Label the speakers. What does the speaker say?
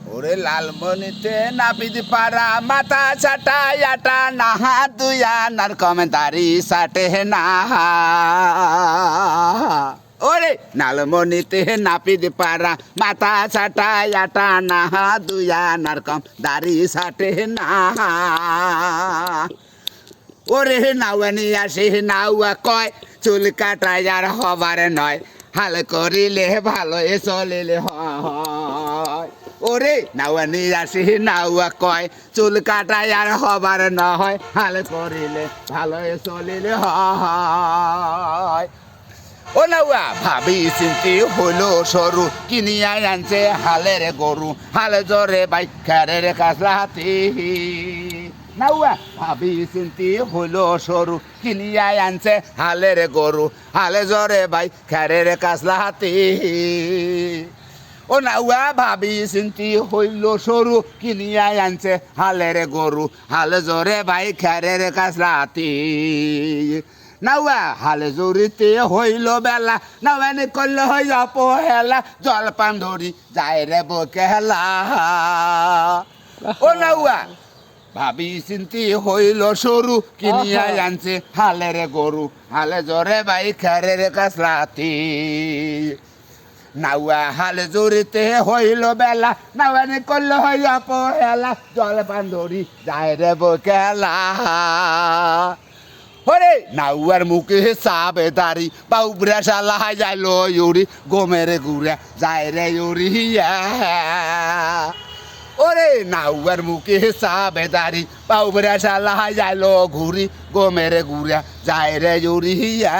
Speaker 1: ওরে লালমনিতে নাপিত পাড়া মাথা চাটা আটা নাহা দুয়া নার কমেন্টারি সাটে না ওরে লালমনিতে নাপিত পাড়া মাথা চাটা আটা নাহা দুয়া নার কম দাড়ি সাটে না ওরে নাওয়ানি আসে নাওয়া কয় চুল কাটাই আর হবার নয় হাল করিলে ভালো চলিলে হয় ওরে নাওয়ানি আসে নাওয়া কয় চুল কাটাই আর হবার নয় হাল করিলে ভালো চলিলে হয় ও নাওয়া ভাবি চিন্তি হইলো সরু কিনিয়া আনছে হালের গরু হাল জরে বাইকের কাছলা হাতি নাওয়া ভাবি চিন্তি হইলো সরু কিনিয়া আনছে হালের গরু হালে জরে বাই খেরের কাছলা হাতি ও নাওয়া ভাবি চিন্তি হইলো সরু কিনিয়া আনছে হালের গরু হালে জরে বাই খেরের কাছলা হাতি নাওয়া হালে জড়িতে হইল বেলা নাওয়ানি করলে হইল পহেলা জলপান ধরি যায় রে বকেলা ও নাওয়া ভাবি চিন্তি হইল সরু কিনিয়া আনছে হালের গরু হালে জরে বাই খেরের কাছলাতি নাওয়া হালে জড়িতে হইল বেলা নাওয়ানি করলে হইল পহেলা জলপান ধরি যায় রে বকেলা ওরে নাওয়ার মুখে চাবে দাড়ি বাউবরা শালা যায় লরি গোমের গুড়া যায় রে ইউরিয়া ওরে নাওয়ার মুখে চাবে দাড়ি বাউবরা শালা যায় ঘুরি গোমের গুড়া যায় রে ইউরিয়া